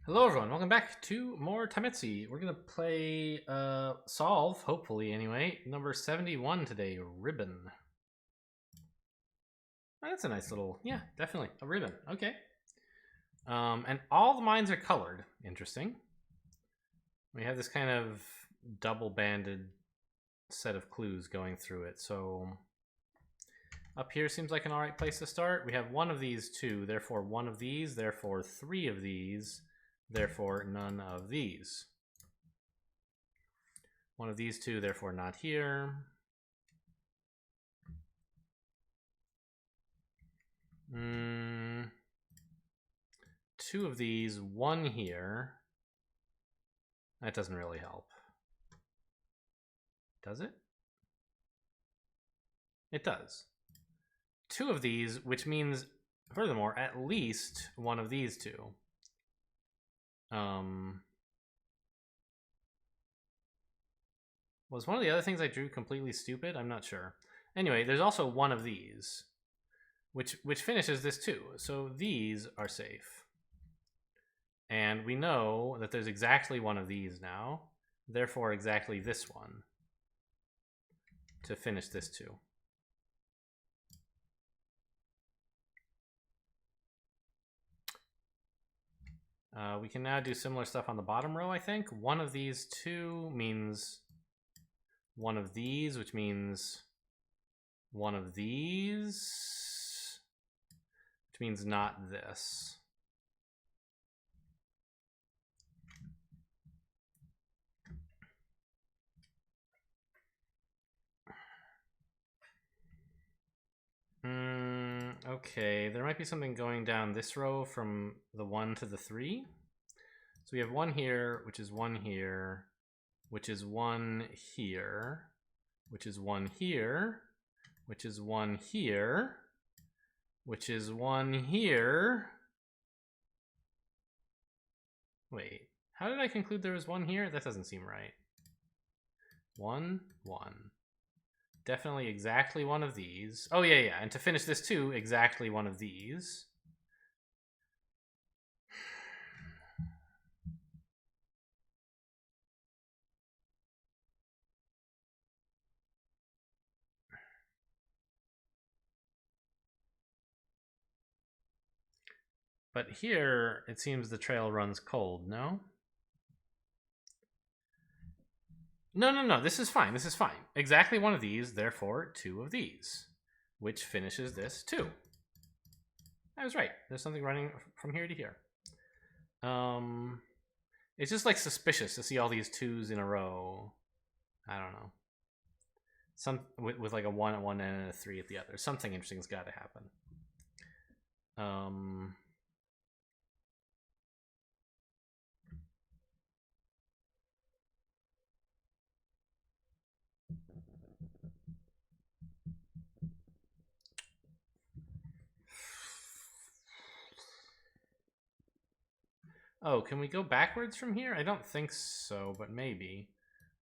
Hello everyone, welcome back to more Tametsi. We're gonna play Solve, hopefully anyway, number 71 today, Ribbon. Oh, that's a nice little, yeah, definitely, a ribbon, okay. And all the mines are colored, interesting. We have this kind of double-banded set of clues going through it, so up here seems like an alright place to start. We have one of these two, therefore one of these, therefore three of these, therefore none of these. One of these two, therefore not here. Two of these, one here. That doesn't really help. Does it? It does. Two of these, which means, furthermore, at least one of these two. Was one of the other things I drew completely stupid? I'm not sure. Anyway, there's also one of these, which finishes this too. So these are safe. And we know that there's exactly one of these now. Therefore, exactly this one to finish this too. We can now do similar stuff on the bottom row, I think. One of these two means one of these, which means one of these, which means not this. Okay, there might be something going down this row from the 1 to the 3. So we have one here, which is one here, which is one here, which is one here, which is one here, which is one here. Wait, how did I conclude there was one here? That doesn't seem right. One. Definitely exactly one of these. Oh, yeah. And to finish this too, exactly one of these. But here, it seems the trail runs cold, no? No. This is fine. Exactly one of these, therefore two of these, which finishes this too. I was right. There's something running from here to here. It's just like suspicious to see all these twos in a row. I don't know. Some with like a 1 at one end and a 3 at the other. Something interesting's got to happen. Oh, can we go backwards from here? I don't think so, but maybe.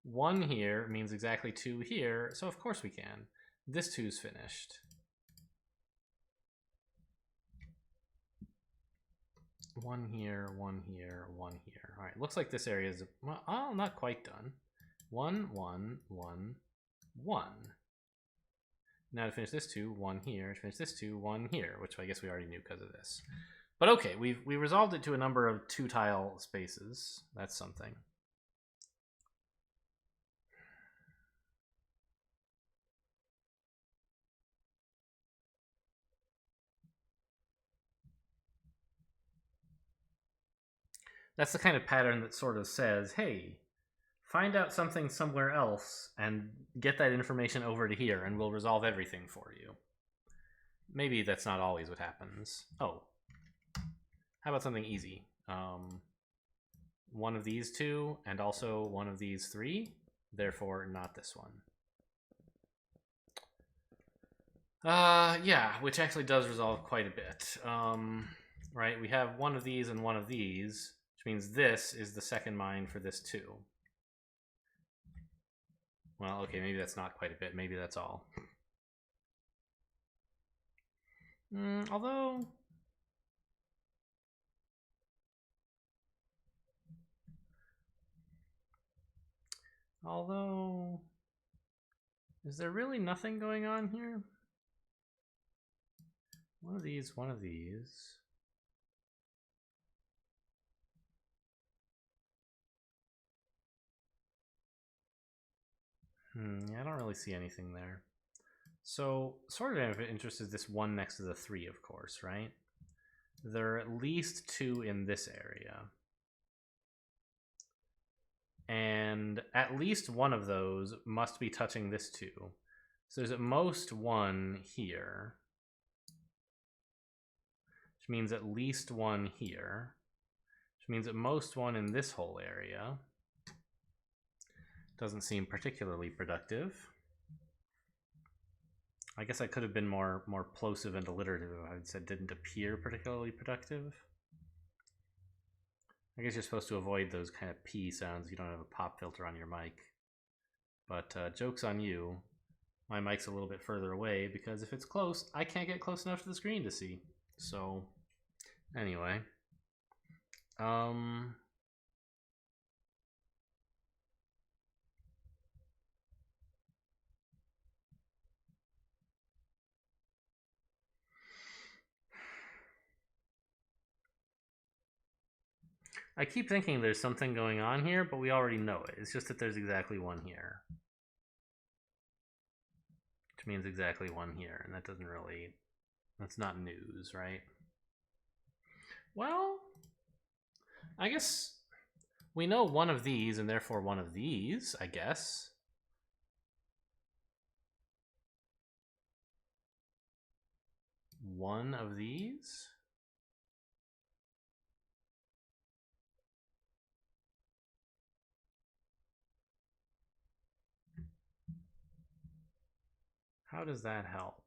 1 here means exactly 2 here, so of course we can. This 2's finished. 1 here, 1 here, 1 here. All right, looks like this area is, well, not quite done. 1, 1, 1, 1. Now to finish this 2, 1 here. To finish this 2, 1 here, which I guess we already knew because of this. But okay, we resolved it to a number of 2-tile spaces. That's something. That's the kind of pattern that sort of says, hey, find out something somewhere else and get that information over to here and we'll resolve everything for you. Maybe that's not always what happens. Oh, how about something easy? One of these two and also one of these 3, therefore not this one. Yeah, which actually does resolve quite a bit. Right, we have one of these and one of these, which means this is the second mine for this too. Well, okay, maybe that's not quite a bit. Maybe that's all. Although... Although, is there really nothing going on here? One of these, one of these. Yeah, I don't really see anything there. So, sort of interest is this one next to the 3, of course, right? There are at least 2 in this area. And at least one of those must be touching this 2. So there's at most 1 here. Which means at least 1 here. Which means at most 1 in this whole area. Doesn't seem particularly productive. I guess I could have been more plosive and alliterative if I had said didn't appear particularly productive. I guess you're supposed to avoid those kind of P sounds. You don't have a pop filter on your mic. But joke's on you. My mic's a little bit further away because if it's close, I can't get close enough to the screen to see. So, anyway. I keep thinking there's something going on here, but we already know it. It's just that there's exactly 1 here. Which means exactly 1 here, and that doesn't really... That's not news, right? Well, I guess we know 1 of these, and therefore 1 of these, I guess. One of these? How does that help?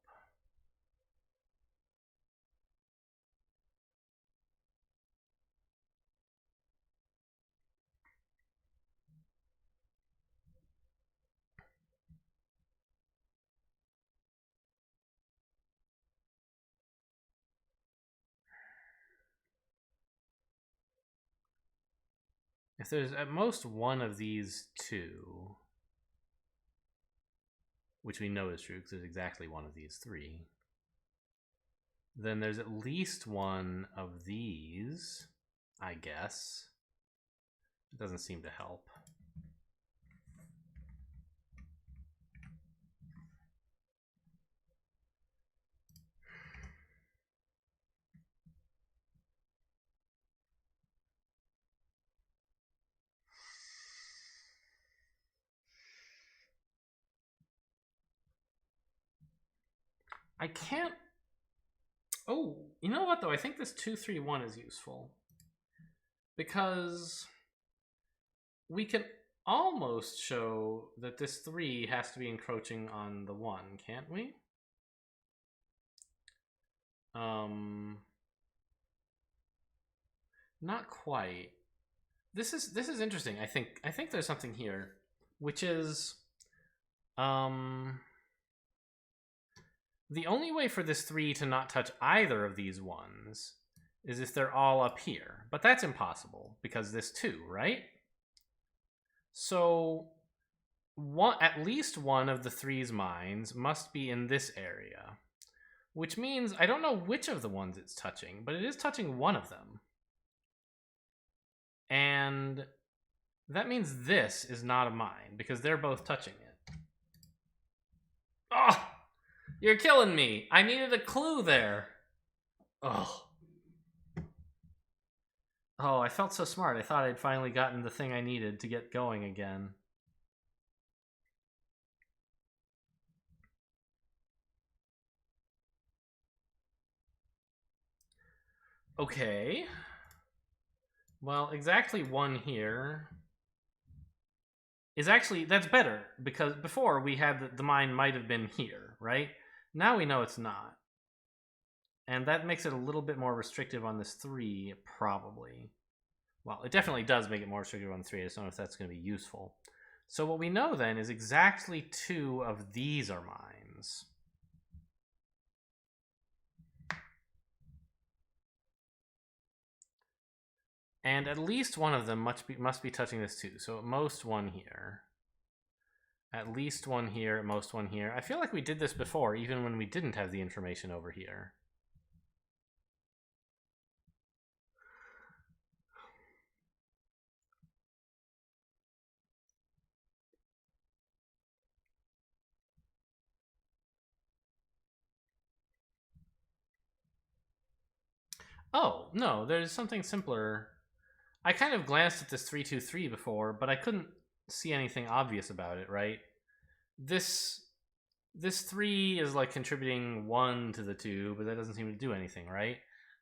If there's at most 1 of these 2, which we know is true because there's exactly 1 of these 3, then there's at least 1 of these, I guess. It doesn't seem to help. I can't... Oh, you know what though? I think this 2-3-1 is useful. Because we can almost show that this 3 has to be encroaching on the 1, can't we? Not quite. This is interesting. I think there's something here, which is the only way for this 3 to not touch either of these 1s is if they're all up here. But that's impossible because this 2, right? So at least 1 of the 3's mines must be in this area, which means I don't know which of the ones it's touching, but it is touching 1 of them. And that means this is not a mine because they're both touching it. Oh, you're killing me. I needed a clue there. Oh. Oh, I felt so smart. I thought I'd finally gotten the thing I needed to get going again. Okay. Well, exactly 1 here is actually, that's better, because before we had the mine might have been here, right? Now we know it's not. And that makes it a little bit more restrictive on this 3, probably. Well, it definitely does make it more restrictive on the 3. I just don't know if that's going to be useful. So what we know then is exactly 2 of these are mines. And at least 1 of them must be touching this 2. So at most 1 here. At least one here, at most one here. I feel like we did this before, even when we didn't have the information over here. Oh, no, there's something simpler. I kind of glanced at this 323 before, but I couldn't see anything obvious about it, right? This 3 is like contributing 1 to the 2, but that doesn't seem to do anything, right?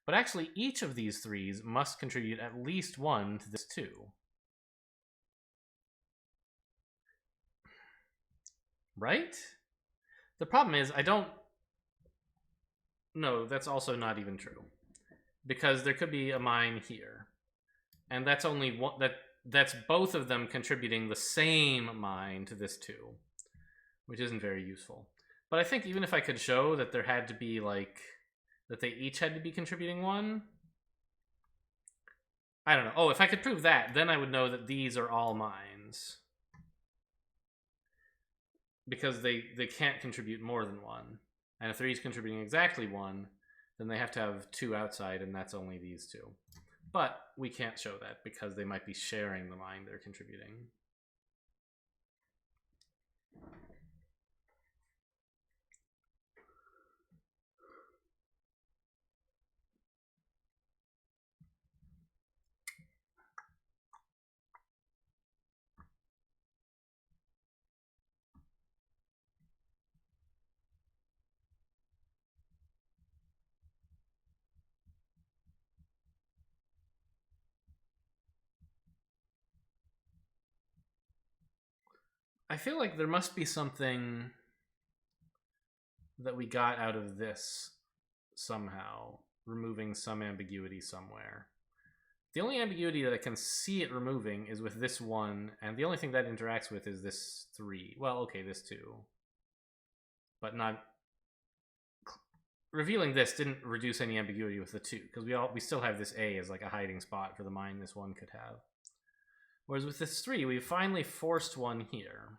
But actually, each of these 3s must contribute at least 1 to this 2. Right? The problem is, I don't... No, that's also not even true. Because there could be a mine here. And that's only one... That's both of them contributing the same mine to this 2. Which isn't very useful. But I think even if I could show that there had to be, like... that they each had to be contributing 1... I don't know. Oh, if I could prove that, then I would know that these are all mines. Because they can't contribute more than 1. And if they're each contributing exactly 1, then they have to have 2 outside, and that's only these 2. But we can't show that because they might be sharing the mine they're contributing. I feel like there must be something that we got out of this somehow, removing some ambiguity somewhere. The only ambiguity that I can see it removing is with this 1, and the only thing that interacts with is this 3. Well, okay, this 2. But not... Revealing this didn't reduce any ambiguity with the 2, because we still have this A as like a hiding spot for the mine this 1 could have. Whereas with this 3, we've finally forced 1 here.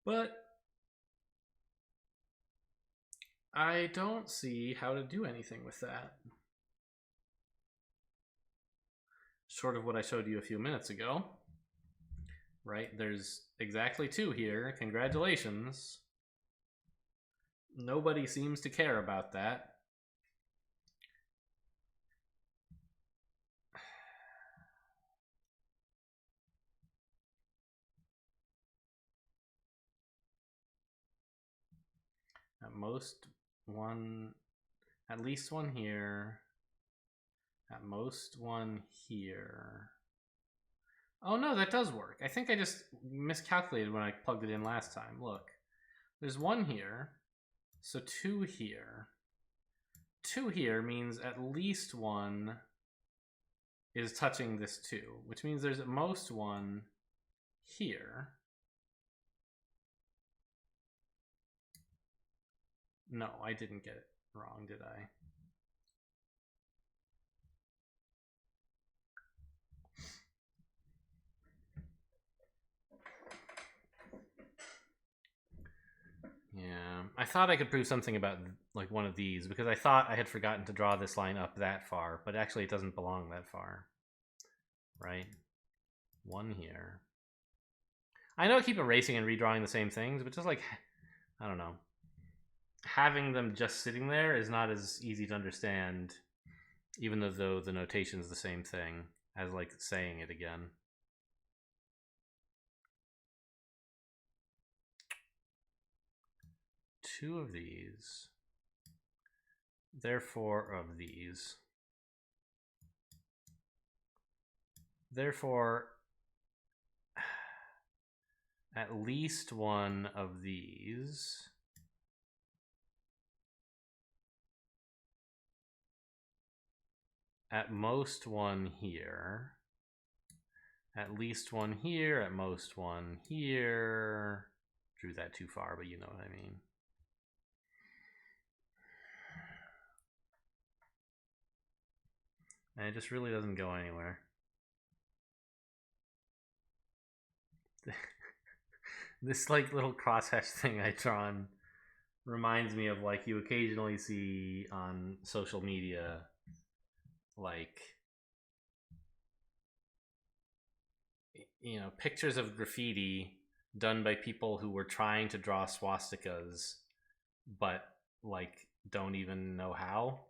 But I don't see how to do anything with that. Short of what I showed you a few minutes ago. Right? There's exactly 2 here. Congratulations. Nobody seems to care about that. At most 1, at least 1 here. At most 1 here. Oh no, that does work. I think I just miscalculated when I plugged it in last time. Look, there's 1 here, so 2 here. 2 here means at least 1 is touching this 2, which means there's at most 1 here. No, I didn't get it wrong, did I? Yeah, I thought I could prove something about like one of these because I thought I had forgotten to draw this line up that far, but actually it doesn't belong that far. Right? 1 here. I know I keep erasing and redrawing the same things, but just like, I don't know. Having them just sitting there is not as easy to understand, even though the notation is the same thing as like saying it again. Two of these. Therefore, of these. Therefore, at least 1 of these. at most one here. At least one here, at most one here. Drew that too far, but you know what I mean. And it just really doesn't go anywhere. This like little crosshatch thing I drawn reminds me of like you occasionally see on social media, like, you know, pictures of graffiti done by people who were trying to draw swastikas but like don't even know how.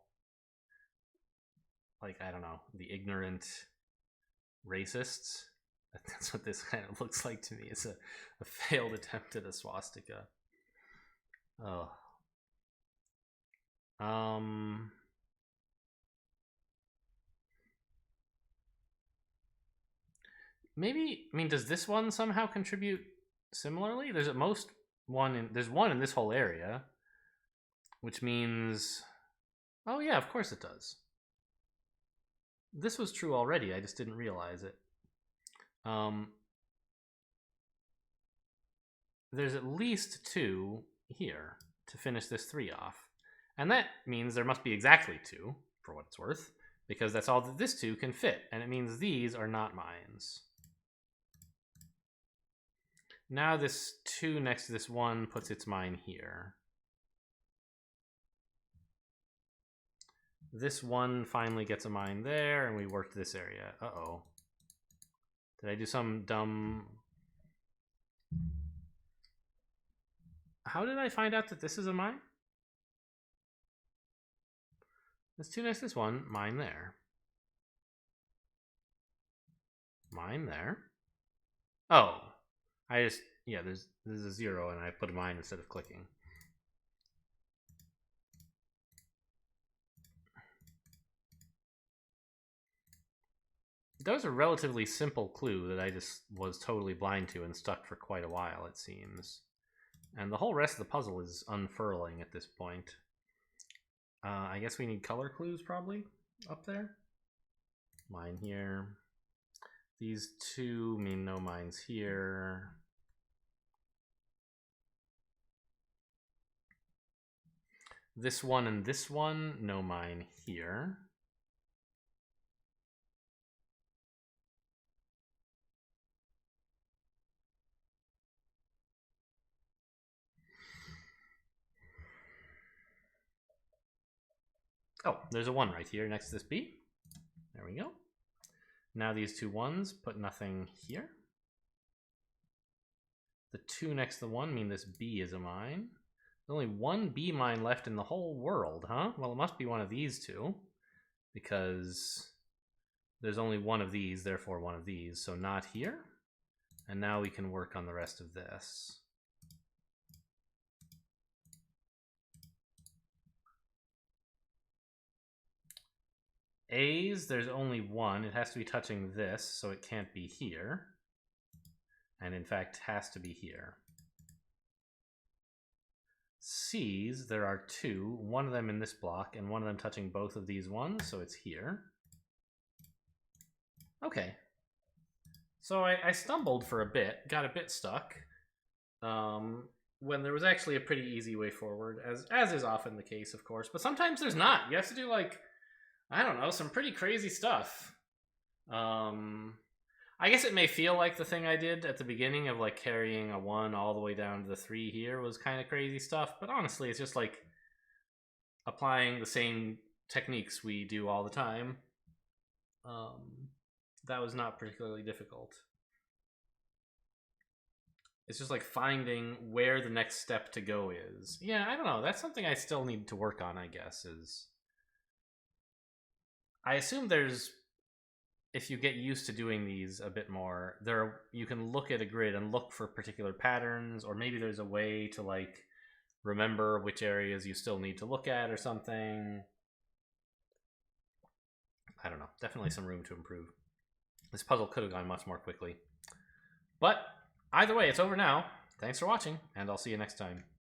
Like, I don't know, the ignorant racists. That's what this kind of looks like to me. It's a failed attempt at a swastika. Oh. Maybe, I mean, does this one somehow contribute similarly? There's at most one there's one in this whole area, which means, oh yeah, of course it does. This was true already, I just didn't realize it. There's at least 2 here to finish this 3 off. And that means there must be exactly 2, for what it's worth, because that's all that this 2 can fit, and it means these are not mines. Now this 2 next to this 1 puts its mine here. This 1 finally gets a mine there, and we worked this area. Uh-oh. Did I do some dumb... How did I find out that this is a mine? This 2 next to this 1, mine there. Mine there. Oh. I just, yeah, there's a 0 and I put a mine instead of clicking. That was a relatively simple clue that I just was totally blind to and stuck for quite a while, it seems. And the whole rest of the puzzle is unfurling at this point. I guess we need color clues probably up there. Mine here. These 2 mean no mines here. This 1 and this 1, no mine here. Oh, there's a 1 right here next to this B. There we go. Now these 2 1s put nothing here. The 2 next to the 1 mean this B is a mine. There's only 1 B mine left in the whole world, huh? Well, it must be one of these 2, because there's only 1 of these, therefore 1 of these, so not here. And now we can work on the rest of this. A's, there's only 1. It has to be touching this, so it can't be here. And in fact, has to be here. C's, there are 2. 1 of them in this block, and 1 of them touching both of these ones, so it's here. Okay. So I stumbled for a bit, got a bit stuck, when there was actually a pretty easy way forward, as is often the case, of course. But sometimes there's not. You have to do, like, I don't know, some pretty crazy stuff. I guess it may feel like the thing I did at the beginning of like carrying a 1 all the way down to the 3 here was kind of crazy stuff, but honestly it's just like applying the same techniques we do all the time. That was not particularly difficult. It's just like finding where the next step to go is. Yeah, I don't know, that's something I still need to work on, I guess, is... I assume there's, if you get used to doing these a bit more, you can look at a grid and look for particular patterns, or maybe there's a way to like remember which areas you still need to look at or something. I don't know, definitely some room to improve. This puzzle could have gone much more quickly. But either way, it's over now. Thanks for watching, and I'll see you next time.